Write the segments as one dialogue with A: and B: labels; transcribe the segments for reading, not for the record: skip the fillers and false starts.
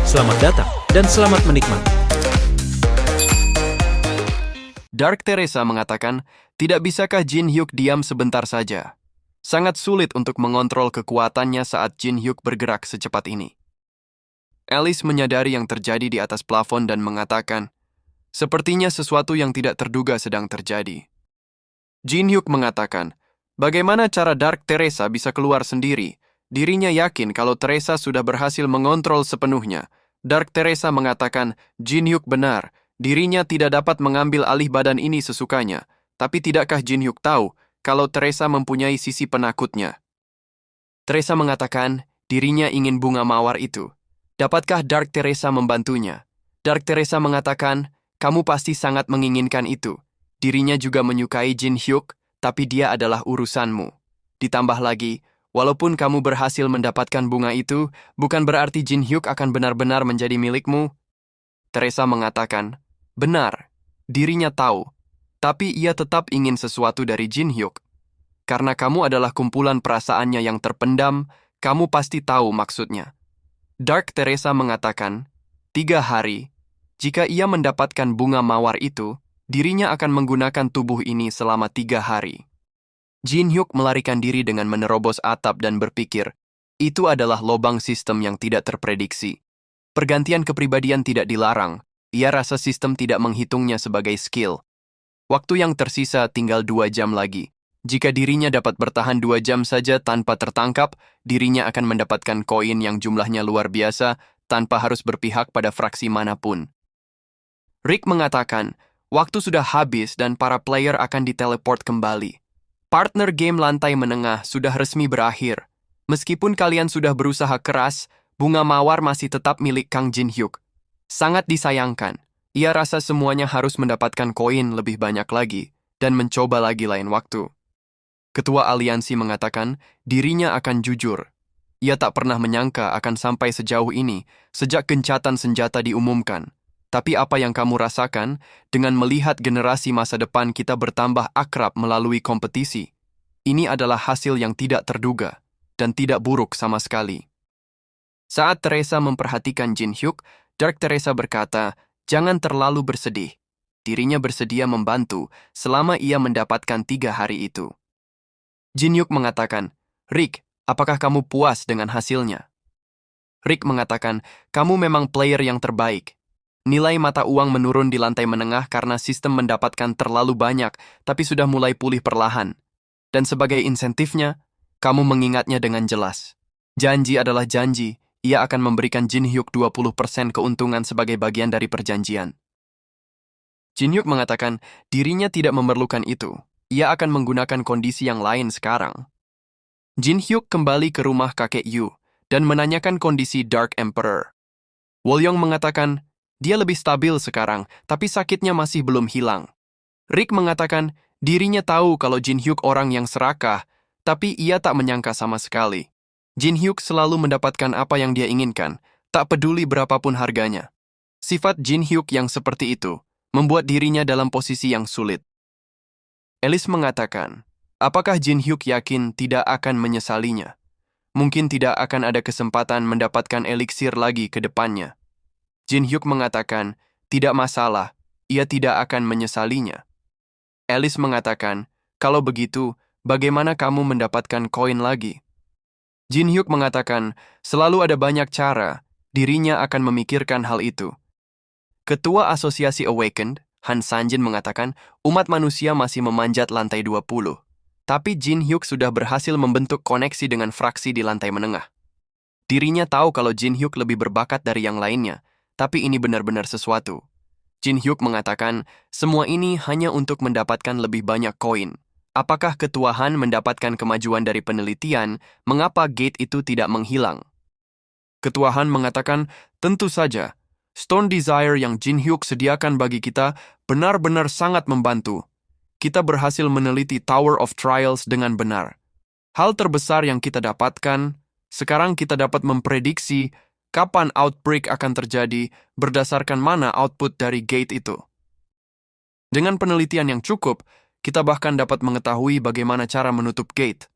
A: Selamat datang dan selamat menikmati.
B: Dark Teresa mengatakan, tidak bisakah Jin Hyuk diam sebentar saja? Sangat sulit untuk mengontrol kekuatannya saat Jin Hyuk bergerak secepat ini. Alice menyadari yang terjadi di atas plafon dan mengatakan, sepertinya sesuatu yang tidak terduga sedang terjadi. Jin Hyuk mengatakan, bagaimana cara Dark Teresa bisa keluar sendiri? Dirinya yakin kalau Teresa sudah berhasil mengontrol sepenuhnya. Dark Teresa mengatakan, Jin Hyuk benar, dirinya tidak dapat mengambil alih badan ini sesukanya. Tapi tidakkah Jin Hyuk tahu kalau Teresa mempunyai sisi penakutnya? Teresa mengatakan, dirinya ingin bunga mawar itu. Dapatkah Dark Teresa membantunya? Dark Teresa mengatakan, kamu pasti sangat menginginkan itu. Dirinya juga menyukai Jin Hyuk, tapi dia adalah urusanmu. Ditambah lagi, walaupun kamu berhasil mendapatkan bunga itu, bukan berarti Jin Hyuk akan benar-benar menjadi milikmu. Teresa mengatakan, benar, dirinya tahu, tapi ia tetap ingin sesuatu dari Jin Hyuk. Karena kamu adalah kumpulan perasaannya yang terpendam, kamu pasti tahu maksudnya. Dark Teresa mengatakan, 3 hari, jika ia mendapatkan bunga mawar itu, dirinya akan menggunakan tubuh ini selama 3 hari. Jin Hyuk melarikan diri dengan menerobos atap dan berpikir, itu adalah lobang sistem yang tidak terprediksi. Pergantian kepribadian tidak dilarang, ia rasa sistem tidak menghitungnya sebagai skill. Waktu yang tersisa tinggal 2 jam lagi. Jika dirinya dapat bertahan 2 jam saja tanpa tertangkap, dirinya akan mendapatkan koin yang jumlahnya luar biasa tanpa harus berpihak pada fraksi manapun. Rick mengatakan, waktu sudah habis dan para player akan diteleport kembali. Partner game lantai menengah sudah resmi berakhir. Meskipun kalian sudah berusaha keras, bunga mawar masih tetap milik Kang Jin Hyuk. Sangat disayangkan, ia rasa semuanya harus mendapatkan koin lebih banyak lagi dan mencoba lagi lain waktu. Ketua aliansi mengatakan dirinya akan jujur. Ia tak pernah menyangka akan sampai sejauh ini sejak gencatan senjata diumumkan. Tapi apa yang kamu rasakan dengan melihat generasi masa depan kita bertambah akrab melalui kompetisi? Ini adalah hasil yang tidak terduga dan tidak buruk sama sekali. Saat Teresa memperhatikan Jin Hyuk, Dark Teresa berkata, jangan terlalu bersedih. Dirinya bersedia membantu selama ia mendapatkan 3 hari itu. Jin Hyuk mengatakan, Rick, apakah kamu puas dengan hasilnya? Rick mengatakan, kamu memang player yang terbaik. Nilai mata uang menurun di lantai menengah karena sistem mendapatkan terlalu banyak, tapi sudah mulai pulih perlahan. Dan sebagai insentifnya, kamu mengingatnya dengan jelas. Janji adalah janji, ia akan memberikan Jin Hyuk 20% keuntungan sebagai bagian dari perjanjian. Jin Hyuk mengatakan dirinya tidak memerlukan itu. Ia akan menggunakan kondisi yang lain sekarang. Jin Hyuk kembali ke rumah kakek Yu dan menanyakan kondisi Dark Emperor. Wolyong mengatakan, dia lebih stabil sekarang, tapi sakitnya masih belum hilang. Rick mengatakan, dirinya tahu kalau Jin Hyuk orang yang serakah, tapi ia tak menyangka sama sekali. Jin Hyuk selalu mendapatkan apa yang dia inginkan, tak peduli berapapun harganya. Sifat Jin Hyuk yang seperti itu membuat dirinya dalam posisi yang sulit. Alice mengatakan, apakah Jin Hyuk yakin tidak akan menyesalinya? Mungkin tidak akan ada kesempatan mendapatkan eliksir lagi ke depannya. Jin Hyuk mengatakan, tidak masalah, ia tidak akan menyesalinya. Alice mengatakan, kalau begitu, bagaimana kamu mendapatkan koin lagi? Jin Hyuk mengatakan, selalu ada banyak cara, dirinya akan memikirkan hal itu. Ketua Asosiasi Awakened, Han Sanjin mengatakan, umat manusia masih memanjat lantai 20. Tapi Jin Hyuk sudah berhasil membentuk koneksi dengan fraksi di lantai menengah. Dirinya tahu kalau Jin Hyuk lebih berbakat dari yang lainnya, tapi ini benar-benar sesuatu. Jin Hyuk mengatakan, semua ini hanya untuk mendapatkan lebih banyak koin. Apakah Ketua Han mendapatkan kemajuan dari penelitian, mengapa gate itu tidak menghilang? Ketua Han mengatakan, tentu saja, Stone Desire yang Jin Hyuk sediakan bagi kita benar-benar sangat membantu. Kita berhasil meneliti Tower of Trials dengan benar. Hal terbesar yang kita dapatkan, sekarang kita dapat memprediksi kapan outbreak akan terjadi berdasarkan mana output dari gate itu. Dengan penelitian yang cukup, kita bahkan dapat mengetahui bagaimana cara menutup gate.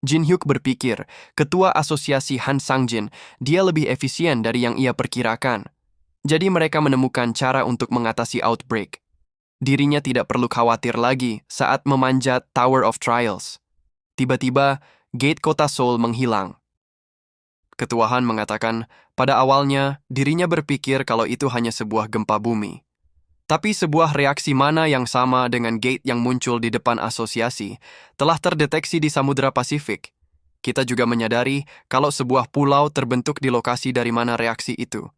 B: Jin Hyuk berpikir, ketua asosiasi Han Sang-jin, dia lebih efisien dari yang ia perkirakan. Jadi mereka menemukan cara untuk mengatasi outbreak. Dirinya tidak perlu khawatir lagi saat memanjat Tower of Trials. Tiba-tiba, gate kota Seoul menghilang. Ketua Han mengatakan, pada awalnya dirinya berpikir kalau itu hanya sebuah gempa bumi. Tapi sebuah reaksi mana yang sama dengan gate yang muncul di depan asosiasi telah terdeteksi di Samudra Pasifik. Kita juga menyadari kalau sebuah pulau terbentuk di lokasi dari mana reaksi itu.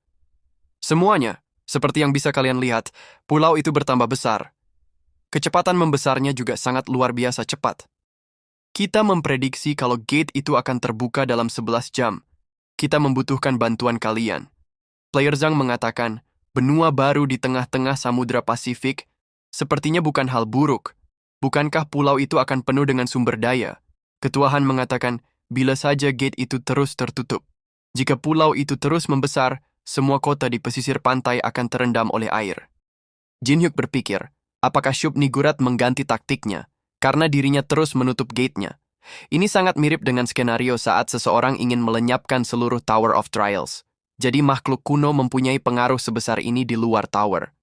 B: Semuanya, seperti yang bisa kalian lihat, pulau itu bertambah besar. Kecepatan membesarnya juga sangat luar biasa cepat. Kita memprediksi kalau gate itu akan terbuka dalam 11 jam. Kita membutuhkan bantuan kalian. Player Zhang mengatakan, benua baru di tengah-tengah Samudra Pasifik sepertinya bukan hal buruk. Bukankah pulau itu akan penuh dengan sumber daya? Ketua Han mengatakan, bila saja gate itu terus tertutup. Jika pulau itu terus membesar, semua kota di pesisir pantai akan terendam oleh air. Jin Hyuk berpikir, apakah Shub Nigurat mengganti taktiknya karena dirinya terus menutup gate-nya? Ini sangat mirip dengan skenario saat seseorang ingin melenyapkan seluruh Tower of Trials. Jadi makhluk kuno mempunyai pengaruh sebesar ini di luar tower.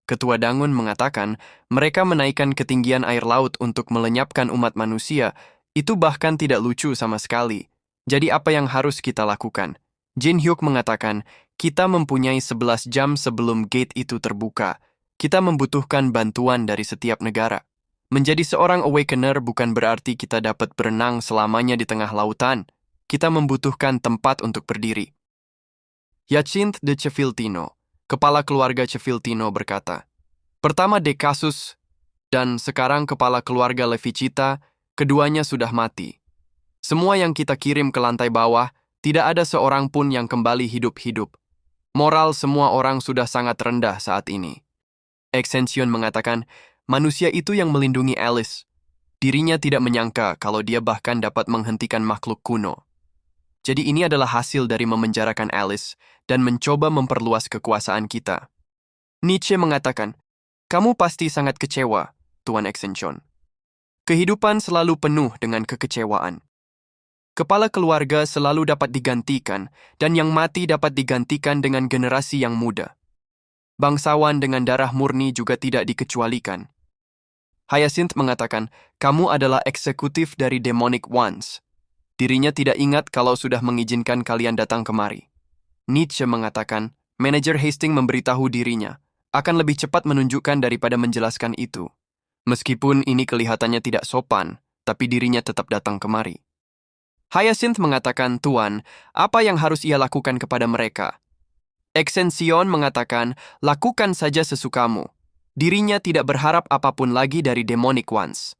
B: Ketua Dangun mengatakan, mereka menaikkan ketinggian air laut untuk melenyapkan umat manusia, itu bahkan tidak lucu sama sekali. Jadi apa yang harus kita lakukan? Jin Hyuk mengatakan, kita mempunyai 11 jam sebelum gate itu terbuka. Kita membutuhkan bantuan dari setiap negara. Menjadi seorang Awakener bukan berarti kita dapat berenang selamanya di tengah lautan. Kita membutuhkan tempat untuk berdiri. Hyacinthe de Cefiltino, kepala keluarga Cefiltino berkata, pertama Dekasus dan sekarang kepala keluarga Levicita, keduanya sudah mati. Semua yang kita kirim ke lantai bawah, tidak ada seorang pun yang kembali hidup-hidup. Moral semua orang sudah sangat rendah saat ini. Extension mengatakan, manusia itu yang melindungi Alice. Dirinya tidak menyangka kalau dia bahkan dapat menghentikan makhluk kuno. Jadi ini adalah hasil dari memenjarakan Alice dan mencoba memperluas kekuasaan kita. Nietzsche mengatakan, kamu pasti sangat kecewa, Tuan Extension. Kehidupan selalu penuh dengan kekecewaan. Kepala keluarga selalu dapat digantikan, dan yang mati dapat digantikan dengan generasi yang muda. Bangsawan dengan darah murni juga tidak dikecualikan. Hyacinthe mengatakan, kamu adalah eksekutif dari Demonic Ones. Dirinya tidak ingat kalau sudah mengizinkan kalian datang kemari. Nietzsche mengatakan, manajer Hastings memberitahu dirinya, akan lebih cepat menunjukkan daripada menjelaskan itu. Meskipun ini kelihatannya tidak sopan, tapi dirinya tetap datang kemari. Hyacinthe mengatakan, Tuan, apa yang harus ia lakukan kepada mereka? Extension mengatakan, lakukan saja sesukamu. Dirinya tidak berharap apapun lagi dari Demonic Ones.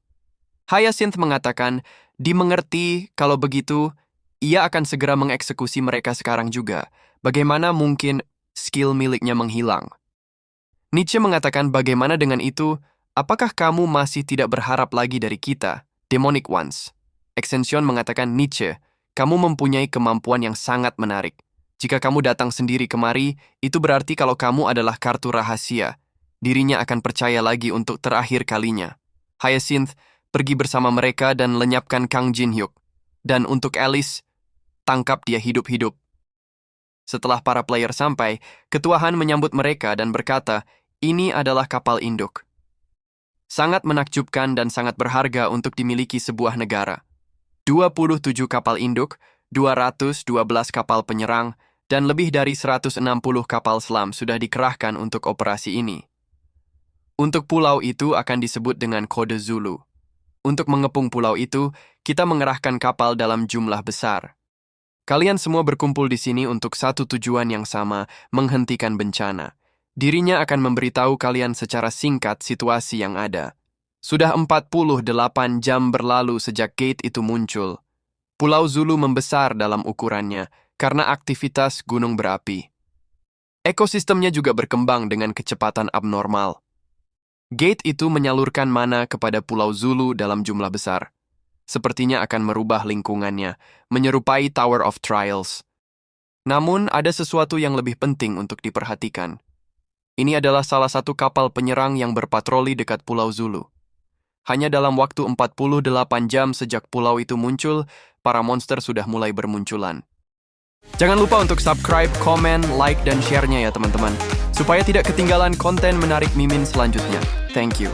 B: Hyacinthe mengatakan, dimengerti kalau begitu, ia akan segera mengeksekusi mereka sekarang juga. Bagaimana mungkin skill miliknya menghilang? Nietzsche mengatakan bagaimana dengan itu, apakah kamu masih tidak berharap lagi dari kita, Demonic Ones? Extension mengatakan Nietzsche, kamu mempunyai kemampuan yang sangat menarik. Jika kamu datang sendiri kemari, itu berarti kalau kamu adalah kartu rahasia. Dirinya akan percaya lagi untuk terakhir kalinya. Hyacinthe, pergi bersama mereka dan lenyapkan Kang Jin Hyuk. Dan untuk Alice, tangkap dia hidup-hidup. Setelah para player sampai, Ketua Han menyambut mereka dan berkata, ini adalah kapal induk. Sangat menakjubkan dan sangat berharga untuk dimiliki sebuah negara. 27 kapal induk, 212 kapal penyerang, dan lebih dari 160 kapal selam sudah dikerahkan untuk operasi ini. Untuk pulau itu akan disebut dengan kode Zulu. Untuk mengepung pulau itu, kita mengerahkan kapal dalam jumlah besar. Kalian semua berkumpul di sini untuk satu tujuan yang sama, menghentikan bencana. Dirinya akan memberitahu kalian secara singkat situasi yang ada. Sudah 48 jam berlalu sejak gate itu muncul. Pulau Zulu membesar dalam ukurannya karena aktivitas gunung berapi. Ekosistemnya juga berkembang dengan kecepatan abnormal. Gate itu menyalurkan mana kepada Pulau Zulu dalam jumlah besar. Sepertinya akan merubah lingkungannya, menyerupai Tower of Trials. Namun, ada sesuatu yang lebih penting untuk diperhatikan. Ini adalah salah satu kapal penyerang yang berpatroli dekat Pulau Zulu. Hanya dalam waktu 48 jam sejak pulau itu muncul, para monster sudah mulai bermunculan. Jangan lupa untuk subscribe, komen, like, dan share-nya ya teman-teman, supaya tidak ketinggalan konten menarik Mimin selanjutnya. Thank you.